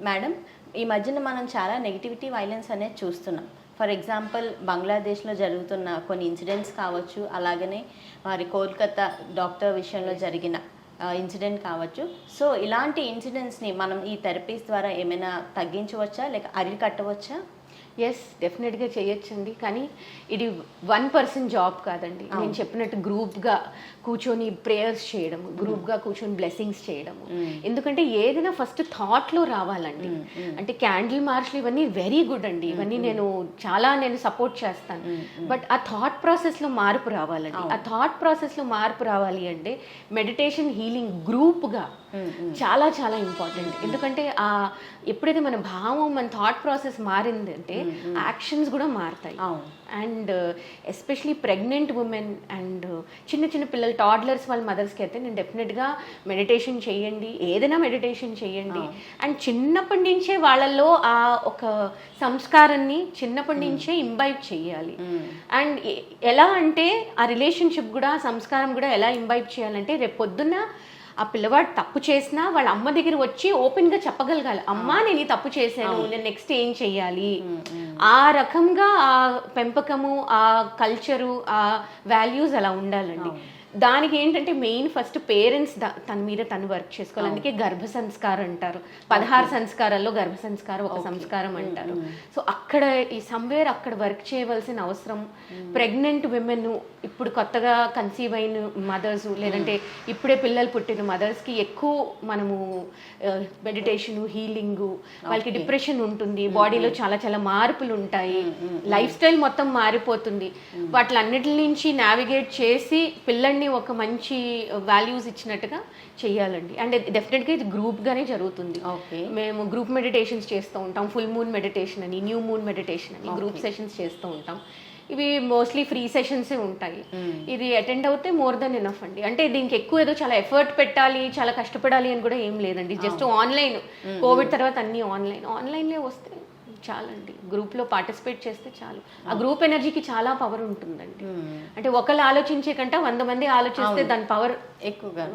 Madam, ఈ మధ్యన మనం చాలా నెగిటివిటీ వైలెన్స్ అనేది చూస్తున్నాం. ఫర్ ఎగ్జాంపుల్ బంగ్లాదేశ్లో జరుగుతున్న కొన్ని ఇన్సిడెంట్స్ కావచ్చు, అలాగనే మరి కోల్కతా డాక్టర్ విషయంలో జరిగిన ఇన్సిడెంట్ కావచ్చు. సో ఇలాంటి ఇన్సిడెంట్స్ని మనం ఈ థెరపీస్ ద్వారా ఏమైనా తగ్గించవచ్చా లేక అరికట్టవచ్చా? ఎస్, డెఫినెట్గా చేయొచ్చండి. కానీ ఇది 1% జాబ్ కాదండి. నేను చెప్పినట్టు గ్రూప్గా కూర్చొని ప్రేయర్స్ చేయడము, గ్రూప్గా కూర్చొని బ్లెస్సింగ్స్ చేయడము. ఎందుకంటే ఏదైనా ఫస్ట్ థాట్లో రావాలండి. అంటే క్యాండిల్ మార్చ్లు ఇవన్నీ వెరీ గుడ్ అండి, ఇవన్నీ నేను సపోర్ట్ చేస్తాను. బట్ ఆ థాట్ ప్రాసెస్లో మార్పు రావాలండి. ఆ థాట్ ప్రాసెస్లో మార్పు రావాలి అంటే మెడిటేషన్, హీలింగ్ గ్రూప్గా చాలా చాలా ఇంపార్టెంట్. ఎందుకంటే ఎప్పుడైతే మన భావం, మన థాట్ ప్రాసెస్ మారిందంటే యాక్షన్స్ కూడా మారుతాయి. And especially pregnant women and చిన్న చిన్న పిల్లలు, టాడ్లర్స్ వాళ్ళ మదర్స్కి అయితే నేను డెఫినెట్గా మెడిటేషన్ చేయండి, ఏదైనా మెడిటేషన్ చేయండి. అండ్ చిన్నప్పటి నుంచే వాళ్ళల్లో ఆ ఒక సంస్కారాన్ని చిన్నప్పటి నుంచే ఇంబైబ్ చేయాలి. అండ్ ఎలా అంటే ఆ రిలేషన్షిప్ కూడా, సంస్కారం కూడా ఎలా ఇంబైబ్ చేయాలంటే రేపు పొద్దున్న ఆ పిల్లవాడు తప్పు చేసినా వాళ్ళ అమ్మ దగ్గర వచ్చి ఓపెన్గా చెప్పగలగాలి, అమ్మ నేను ఈ తప్పు చేశాను, నేను నెక్స్ట్ ఏం చెయ్యాలి. ఆ రకంగా ఆ పెంపకము, ఆ కల్చరు, ఆ వాల్యూస్ అలా ఉండాలండి. దానికి ఏంటంటే మెయిన్ ఫస్ట్ పేరెంట్స్ తన మీద తను వర్క్ చేసుకోవాలి. అందుకే గర్భ సంస్కారం అంటారు. 16 సంస్కారాల్లో గర్భ సంస్కారం ఒక సంస్కారం అంటారు. సో అక్కడ ఈ సమ్వేర్ అక్కడ వర్క్ చేయవలసిన అవసరం. ప్రెగ్నెంట్ విమెన్, ఇప్పుడు కొత్తగా కన్సీవ్ అయిన మదర్స్, లేదంటే ఇప్పుడే పిల్లలు పుట్టిన మదర్స్కి ఎక్కువ మనము మెడిటేషను, హీలింగు, వాళ్ళకి డిప్రెషన్ ఉంటుంది, బాడీలో చాలా చాలా మార్పులు ఉంటాయి, లైఫ్ స్టైల్ మొత్తం మారిపోతుంది. వాటిలన్నిటి నుంచి నావిగేట్ చేసి పిల్లల్ని ఒక మంచి వాల్యూస్ ఇచ్చినట్టుగా చెయ్యాలండి. అండ్ డెఫినెట్గా ఇది గ్రూప్గానే జరుగుతుంది. మేము గ్రూప్ మెడిటేషన్స్ చేస్తూ ఉంటాం, ఫుల్ మూన్ మెడిటేషన్ అని, న్యూ మూన్ మెడిటేషన్ అని గ్రూప్ సెషన్స్ చేస్తూ ఉంటాం. ఇవి మోస్ట్లీ ఫ్రీ సెషన్సే ఉంటాయి. ఇది అటెండ్ అవుతే మోర్ దెన్ ఎనఫ్ అండి. అంటే దీనికి ఎక్కువ ఏదో చాలా ఎఫర్ట్ పెట్టాలి, చాలా కష్టపడాలి అని కూడా ఏం లేదండి. జస్ట్ ఆన్లైన్, కోవిడ్ తర్వాత అన్నీ ఆన్లైన్లే వస్తే చాలండి. గ్రూప్లో పార్టిసిపేట్ చేస్తే చాలు. ఆ గ్రూప్ ఎనర్జీకి చాలా పవర్ ఉంటుందండి. అంటే ఒకళ్ళు ఆలోచించే కంటే 100 మంది ఆలోచిస్తే దాని పవర్ ఎక్కువగా.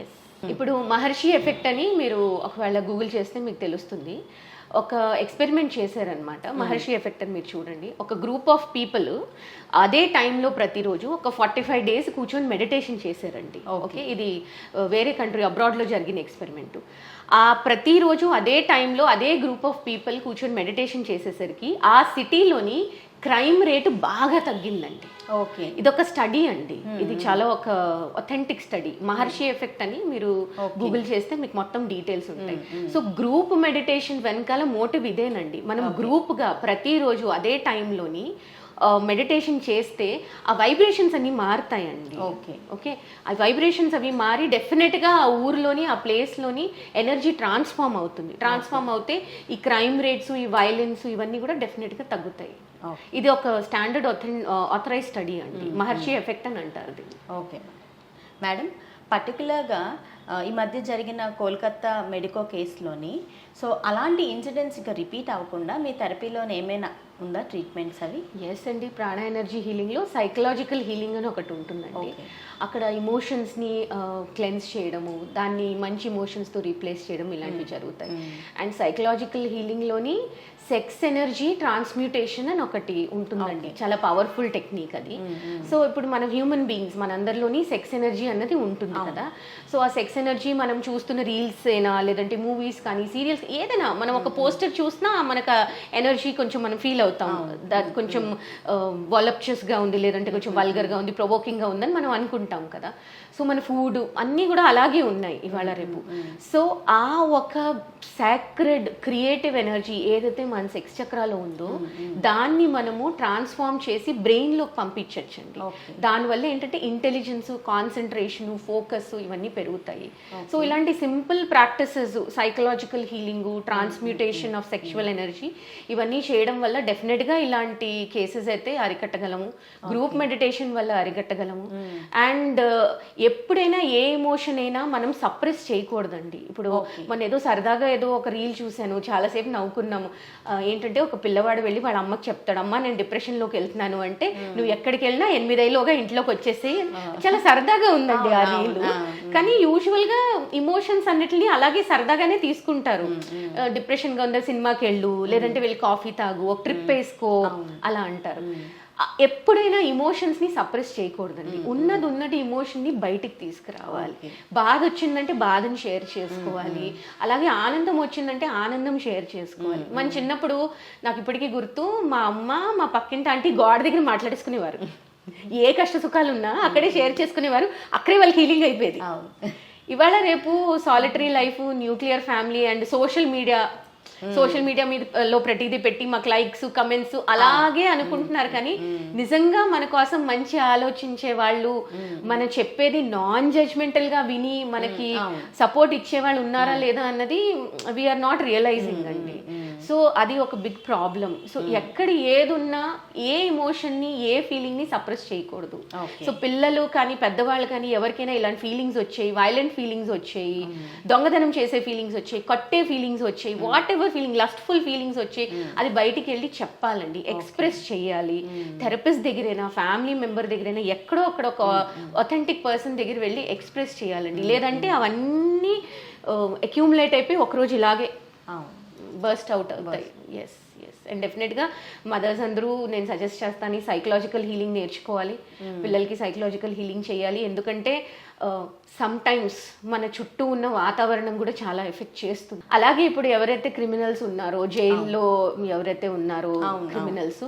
ఎస్. ఇప్పుడు మహర్షి ఎఫెక్ట్ అని మీరు ఒకవేళ గూగుల్ చేస్తే మీకు తెలుస్తుంది. ఒక ఎక్స్పెరిమెంట్ చేశారనమాట, మహర్షి ఎఫెక్ట్ అని. మీరు చూడండి, ఒక గ్రూప్ ఆఫ్ పీపుల్ అదే టైంలో ప్రతిరోజు ఒక 45 days కూర్చొని మెడిటేషన్ చేశారండి. ఓకే, ఇది వేరే కంట్రీ అబ్రాడ్లో జరిగిన ఎక్స్పెరిమెంట్. ఆ ప్రతిరోజు అదే టైంలో అదే గ్రూప్ ఆఫ్ పీపుల్ కూర్చొని మెడిటేషన్ చేసేసరికి ఆ సిటీలోని క్రైమ్ రేటు బాగా తగ్గిందండి. ఓకే, ఇదొక స్టడీ అండి. ఇది చాలా ఒక అథెంటిక్ స్టడీ, మహర్షి ఎఫెక్ట్ అని. మీరు గూగుల్ చేస్తే మీకు మొత్తం డీటెయిల్స్ ఉంటాయి. సో గ్రూప్ మెడిటేషన్ వెనకాల మోటివ్ ఇదేనండి. మనం గ్రూప్గా ప్రతిరోజు అదే టైంలోని మెడిటేషన్ చేస్తే ఆ వైబ్రేషన్స్ అన్నీ మారుతాయండి. ఓకే, ఆ వైబ్రేషన్స్ అవి మారి డెఫినెట్గా ఆ ఊర్లోని, ఆ ప్లేస్లోని ఎనర్జీ ట్రాన్స్ఫార్మ్ అవుతుంది. ట్రాన్స్ఫార్మ్ అవుతే ఈ క్రైమ్ రేట్స్, ఈ వైలెన్స్ ఇవన్నీ కూడా డెఫినెట్గా తగ్గుతాయి. ఇది ఒక స్టాండర్డ్ ఆథరైజ్ స్టడీ అండి, మహర్షి ఎఫెక్ట్ అని అంటారు దీన్ని. ఓకే మేడం, పర్టికులర్గా ఈ మధ్య జరిగిన కోల్కతా మెడికో కేసులోని, సో అలాంటి ఇన్సిడెంట్స్ ఇంకా రిపీట్ అవ్వకుండా మీ థెరపీలోనే ఏమైనా ఉందా ట్రీట్మెంట్స్ అవి? ఎస్ అండి, ప్రాణ ఎనర్జీ హీలింగ్లో సైకలాజికల్ హీలింగ్ అని ఒకటి ఉంటుందండి. అక్కడ ఇమోషన్స్ని క్లెన్స్ చేయడము, దాన్ని మంచి ఇమోషన్స్తో రీప్లేస్ చేయడం, ఇలాంటివి జరుగుతాయి. అండ్ సైకలాజికల్ హీలింగ్లోని సెక్స్ ఎనర్జీ ట్రాన్స్మ్యూటేషన్ అని ఒకటి ఉంటుందండి, చాలా పవర్ఫుల్ టెక్నిక్ అది. సో ఇప్పుడు మన హ్యూమన్ బీయింగ్స్, మనందరిలోని సెక్స్ ఎనర్జీ అన్నది ఉంటుంది కదా. సో ఆ సెక్స్ ఎనర్జీ మనం చూస్తున్న రీల్స్ అయినా, లేదంటే మూవీస్ కానీ, సీరియల్స్ ఏదైనా, మనం ఒక పోస్టర్ చూసినా మనకు ఎనర్జీ కొంచెం మనం ఫీల్ అవుతాం, దాని కొంచెం వాలప్చస్గా ఉంది, లేదంటే కొంచెం వల్గర్గా ఉంది, ప్రొవోకింగ్గా ఉందని మనం అనుకుంటాం కదా. సో మన ఫుడ్ అన్నీ కూడా అలాగే ఉన్నాయి ఇవాళ రేపు. సో ఆ ఒక సాక్రెడ్ క్రియేటివ్ ఎనర్జీ ఏదైతే మన సెక్స్ చక్రాలో ఉందో దాన్ని మనము ట్రాన్స్ఫార్మ్ చేసి బ్రెయిన్లోకి పంపించచ్చండి. దానివల్ల ఏంటంటే ఇంటెలిజెన్స్, కాన్సన్ట్రేషన్, ఫోకస్ ఇవన్నీ పెరుగుతాయి. సో ఇలాంటి simple practices, psychological healing, transmutation of sexual energy, ఇవన్నీ చేయడం వల్ల డెఫినెట్గా ఇలాంటి కేసెస్ అయితే అరికట్టగలము. గ్రూప్ మెడిటేషన్ వల్ల అరికట్టగలము. అండ్ ఎప్పుడైనా ఏ ఎమోషన్ అయినా మనం సప్రెస్ చేయకూడదండి. ఇప్పుడు మన ఏదో సరదాగా ఏదో ఒక రీల్ చూశాను, చాలాసేపు నవ్వుకున్నాము. ఏంటంటే ఒక పిల్లవాడు వెళ్ళి వాళ్ళ అమ్మకి చెప్తాడు, అమ్మ నేను డిప్రెషన్లోకి వెళ్తున్నాను అంటే, నువ్వు ఎక్కడికి వెళ్ళినా 8 ఏళ్ళలోగా ఇంట్లోకి వచ్చేసి, చాలా సరదాగా ఉందండి ఆ రీల్. కానీ యూజువల్గా ఇమోషన్స్ అన్నిటిని అలాగే సరదాగానే తీసుకుంటారు. డిప్రెషన్గా ఉందా సినిమాకి వెళ్ళు, లేదంటే వెళ్ళి కాఫీ తాగు, ఒక ట్రిప్ వేసుకో అలా అంటారు. ఎప్పుడైనా ఇమోషన్స్ ని సప్రెస్ చేయకూడదండి. ఉన్నది ఇమోషన్ ని బయటికి తీసుకురావాలి. బాధ వచ్చిందంటే బాధని షేర్ చేసుకోవాలి, అలాగే ఆనందం వచ్చిందంటే ఆనందం షేర్ చేసుకోవాలి. మన చిన్నప్పుడు నాకు ఇప్పటికీ గుర్తు, మా అమ్మ మా పక్కింటి ఆంటీ గోడ దగ్గర మాట్లాడేసుకునేవారు. ఏ కష్ట సుఖాలు ఉన్నా అక్కడే షేర్ చేసుకునేవారు, అక్కడే వాళ్ళకి హీలింగ్ అయిపోయేది. ఇవాళ రేపు solitary life, nuclear family and social media మీదలో ప్రతిదీ పెట్టి మాకు లైక్స్ కమెంట్స్ అలాగే అనుకుంటున్నారు. కానీ నిజంగా మన కోసం మంచి ఆలోచించే వాళ్ళు, మనం చెప్పేది నాన్ జడ్జ్మెంటల్ గా విని మనకి సపోర్ట్ ఇచ్చే వాళ్ళు ఉన్నారా లేదా అన్నది వీఆర్ నాట్ రియలైజింగ్ అండి. సో అది ఒక బిగ్ ప్రాబ్లం. సో ఎక్కడ ఏది ఉన్నా ఏ ఎమోషన్ ని ఏ ఫీలింగ్ ని సప్రెస్ చేయకూడదు. సో పిల్లలు కానీ పెద్దవాళ్ళు కానీ ఎవరికైనా ఇలాంటి ఫీలింగ్స్ వచ్చాయి, వైలెంట్ ఫీలింగ్స్ వచ్చాయి, దొంగతనం చేసే ఫీలింగ్స్ వచ్చాయి, కొట్టే ఫీలింగ్స్ వచ్చాయి, what ever feeling, lustful feelings వచ్చాయి, అది బయటికి వెళ్ళి చెప్పాలండి, ఎక్స్ప్రెస్ చేయాలి. థెరపిస్ట్ దగ్గరైనా, ఫ్యామిలీ మెంబర్ దగ్గరైనా, ఎక్కడో అక్కడ ఒక అథెంటిక్ పర్సన్ దగ్గర వెళ్ళి ఎక్స్ప్రెస్ చేయాలండి. లేదంటే అవన్నీ అక్యూములేట్ అయిపోయి ఒకరోజు ఇలాగే బర్స్ట్ అవుట్ అవుతాయి. ఎస్ అండ్ డెఫినెట్గా మదర్స్ అందరూ నేను సజెస్ట్ చేస్తాను, సైకలాజికల్ హీలింగ్ నేర్చుకోవాలి, పిల్లలకి సైకలాజికల్ హీలింగ్ చేయాలి. ఎందుకంటే సమ్ టైమ్స్ మన చుట్టూ ఉన్న వాతావరణం కూడా చాలా ఎఫెక్ట్ చేస్తుంది. అలాగే ఇప్పుడు ఎవరైతే క్రిమినల్స్ ఉన్నారో, జైల్లో ఎవరైతే ఉన్నారో క్రిమినల్స్,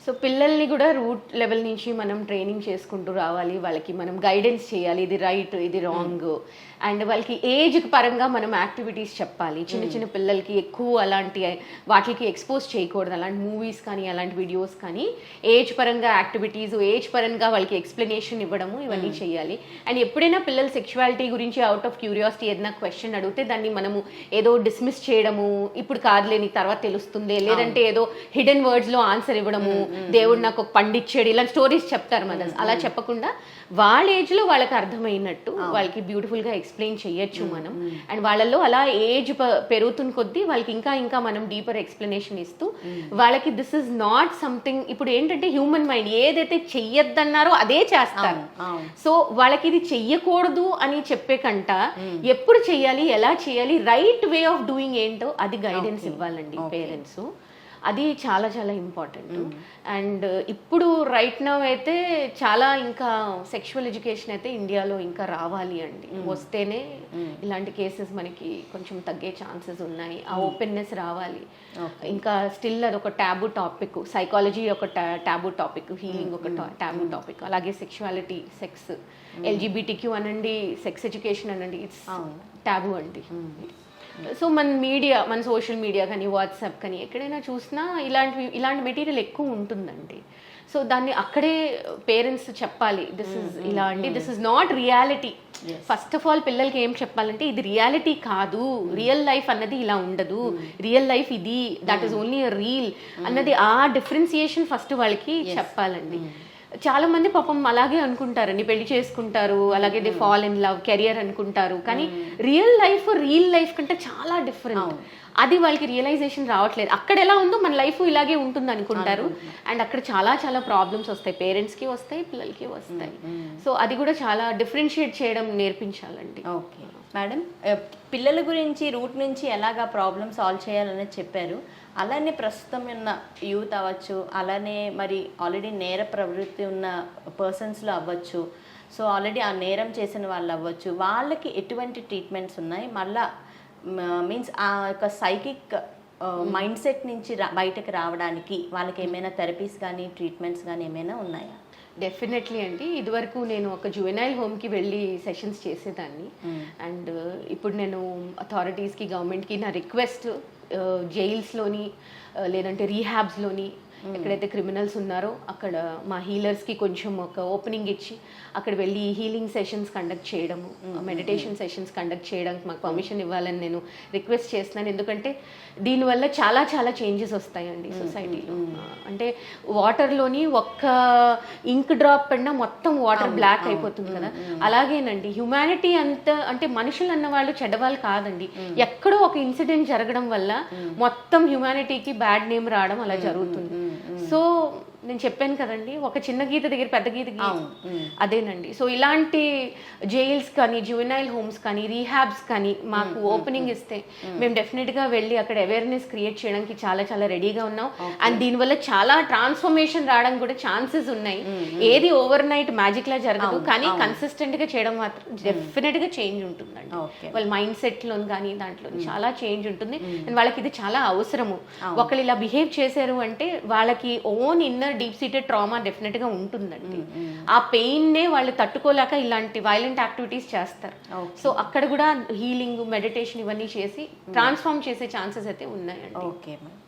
సో పిల్లల్ని కూడా రూట్ లెవెల్ నుంచి మనం ట్రైనింగ్ చేసుకుంటూ రావాలి. వాళ్ళకి మనం గైడెన్స్ చేయాలి, ఇది రైట్ ఇది రాంగ్, అండ్ వాళ్ళకి ఏజ్ పరంగా మనం యాక్టివిటీస్ చెప్పాలి. చిన్న పిల్లలకి ఎక్కువ అలాంటి వాటికి ఎక్స్పోజ్ చేయకూడదు, అలాంటి మూవీస్ కానీ అలాంటి వీడియోస్ కానీ. ఏజ్ పరంగా యాక్టివిటీస్, ఏజ్ పరంగా వాళ్ళకి ఎక్స్ప్లెనేషన్ ఇవ్వడము, ఇవన్నీ చేయాలి. అండ్ ఎప్పుడైనా పిల్లల సెక్షువాలిటీ గురించి అవుట్ ఆఫ్ క్యూరియాసిటీ ఏదైనా క్వశ్చన్ అడిగితే దాన్ని మనము ఏదో డిస్మిస్ చేయడము, ఇప్పుడు కాదులేని తర్వాత తెలుస్తుంది, లేదంటే ఏదో హిడెన్ వర్డ్స్ లో ఆన్సర్ ఇవ్వడము, దేవుడు నాకు ఒక పండిచ్చాడు, ఇలాంటి స్టోరీస్ చెప్తారు మదర్స్. అలా చెప్పకుండా వాళ్ళ ఏజ్ లో వాళ్ళకి అర్థమైనట్టు వాళ్ళకి బ్యూటిఫుల్ గా ఎక్స్ప్లెయిన్ చేయొచ్చు మనం. అండ్ వాళ్ళల్లో అలా ఏజ్ పెరుగుతున్న కొద్దీ వాళ్ళకి ఇంకా మనం డీపర్ ఎక్స్ప్లెనేషన్ ఇస్తూ వాళ్ళకి దిస్ ఇస్ నాట్ సంథింగ్. ఇప్పుడు ఏంటంటే హ్యూమన్ మైండ్ ఏదైతే చెయ్యొద్దన్నారో అదే చేస్తారు. సో వాళ్ళకి ఇది చెయ్యకూడదు అని చెప్పే కంట ఎప్పుడు చెయ్యాలి, ఎలా చేయాలి, రైట్ వే ఆఫ్ డూయింగ్ ఏంటో అది గైడెన్స్ ఇవ్వాలండి పేరెంట్స్. అది చాలా చాలా ఇంపార్టెంట్. అండ్ ఇప్పుడు రైట్ నౌ అయితే చాలా ఇంకా సెక్షువల్ ఎడ్యుకేషన్ అయితే ఇండియాలో ఇంకా రావాలి అండి. వస్తేనే ఇలాంటి కేసెస్ మనకి కొంచెం తగ్గే ఛాన్సెస్ ఉన్నాయి. ఆ ఓపెన్నెస్ రావాలి. ఇంకా స్టిల్ అదొక టాబూ టాపిక్, సైకాలజీ ఒక టాబూ టాపిక్, హీలింగ్ ఒక టాబూ టాపిక్, అలాగే సెక్షువాలిటీ, సెక్స్, ఎల్జీబీటీక్యూ అనండి, సెక్స్ ఎడ్యుకేషన్ అనండి, ఇట్స్ టాబూ అండి. సో మన మీడియా, మన సోషల్ మీడియా కానీ వాట్సాప్ కానీ ఎక్కడైనా చూసినా ఇలాంటి మెటీరియల్ ఎక్కువ ఉంటుందండి. సో దాన్ని అక్కడే పేరెంట్స్ చెప్పాలి, దిస్ ఇస్ ఇలా అండి, this is not reality. First of all పిల్లలకి ఏం చెప్పాలంటే ఇది రియాలిటీ కాదు, రియల్ లైఫ్ అన్నది ఇలా ఉండదు, రియల్ లైఫ్ ఇది, దట్ ఈస్ ఓన్లీ రీల్ అన్నది, ఆ డిఫరెన్సియేషన్ ఫస్ట్ వాళ్ళకి చెప్పాలండి. చాలా మంది పాపం అలాగే అనుకుంటారండి, పెళ్లి చేసుకుంటారు, అలాగే they fall in love, career అనుకుంటారు. కానీ రియల్ లైఫ్ కంటే చాలా డిఫరెంట్. అది వాళ్ళకి రియలైజేషన్ రావట్లేదు. అక్కడ ఎలా ఉందో మన లైఫ్ ఇలాగే ఉంటుంది అనుకుంటారు. అండ్ అక్కడ చాలా చాలా ప్రాబ్లమ్స్ వస్తాయి, పేరెంట్స్కి వస్తాయి, పిల్లలకి వస్తాయి. సో అది కూడా చాలా డిఫరెన్షియేట్ చేయడం నేర్పించాలండి. ఓకే మేడం, పిల్లల గురించి రూట్ నుంచి ఎలాగా ప్రాబ్లమ్ సాల్వ్ చేయాలనేది చెప్పారు. అలానే ప్రస్తుతం ఉన్న యూత్ అవ్వచ్చు, అలానే మరి ఆల్రెడీ నేర ప్రవృత్తి ఉన్న పర్సన్స్లో అవ్వచ్చు, సో ఆల్రెడీ ఆ నేరం చేసిన వాళ్ళు అవ్వచ్చు, వాళ్ళకి ఎటువంటి ట్రీట్మెంట్స్ ఉన్నాయి, మళ్ళా మీన్స్ ఆ యొక్క సైకిక్ మైండ్ సెట్ నుంచి బయటకు రావడానికి వాళ్ళకి ఏమైనా థెరపీస్ కానీ ట్రీట్మెంట్స్ కానీ ఏమైనా ఉన్నాయా? డెఫినెట్లీ అండి. ఇదివరకు నేను ఒక జువెనైల్ హోమ్కి వెళ్ళి సెషన్స్ చేసేదాన్ని. అండ్ ఇప్పుడు నేను అథారిటీస్కి, గవర్నమెంట్కి నా రిక్వెస్ట్, జైల్స్లోని లేదంటే రీహాబ్స్లోని ఎక్కడైతే క్రిమినల్స్ ఉన్నారో అక్కడ మా హీలర్స్కి కొంచెం ఒక ఓపెనింగ్ ఇచ్చి అక్కడ వెళ్ళి హీలింగ్ సెషన్స్ కండక్ట్ చేయడము, మెడిటేషన్ సెషన్స్ కండక్ట్ చేయడానికి మాకు పర్మిషన్ ఇవ్వాలని నేను రిక్వెస్ట్ చేస్తున్నాను. ఎందుకంటే దీనివల్ల చాలా చాలా చేంజెస్ వస్తాయండి సొసైటీలో. అంటే వాటర్లోని ఒక్క ఇంక్ డ్రాప్ పడినా మొత్తం వాటర్ బ్లాక్ అయిపోతుంది కదా, అలాగేనండి హ్యుమానిటీ అంతా, అంటే మనుషులు అన్న వాళ్ళు చెడ్డవాళ్ళు కాదండి. ఎక్కడో ఒక ఇన్సిడెంట్ జరగడం వల్ల మొత్తం హ్యుమానిటీకి బ్యాడ్ నేమ్ రావడం అలా జరుగుతుంది. సో నేను చెప్పాను కదండి, ఒక చిన్న గీత దగ్గర పెద్ద గీత అవును. అదేనండి. సో ఇలాంటి జైల్స్ కానీ, జువెనైల్ హోమ్స్ కానీ, రీహాబ్స్ కానీ మాకు ఓపెనింగ్ ఇస్తే మేము డెఫినెట్గా వెళ్ళి అక్కడ అవేర్నెస్ క్రియేట్ చేయడానికి చాలా చాలా రెడీగా ఉన్నాం. అండ్ దీనివల్ల చాలా ట్రాన్స్ఫర్మేషన్ రావడం కూడా ఛాన్సెస్ ఉన్నాయి. ఏది ఓవర్ నైట్ మ్యాజిక్ లా జరగదు, కానీ కన్సిస్టెంట్ గా చేయడం మాత్రం డెఫినెట్ గా చేంజ్ ఉంటుందండి. వాళ్ళ మైండ్ సెట్ లో కానీ దాంట్లో చాలా చేంజ్ ఉంటుంది. అండ్ వాళ్ళకి ఇది చాలా అవసరము. ఒకళ్ళు ఇలా బిహేవ్ చేశారు అంటే వాళ్ళకి own inner deep seated trauma definite గా ఉంటుందండి. ఆ పెయిన్ నే వాళ్ళు తట్టుకోలేక ఇలాంటి వైలెంట్ యాక్టివిటీస్ చేస్తారు. సో అక్కడ కూడా హీలింగ్, మెడిటేషన్ ఇవన్నీ చేసి ట్రాన్స్ఫార్మ్ చేసే ఛాన్సెస్ అయితే ఉన్నాయండి. Okay ma'am.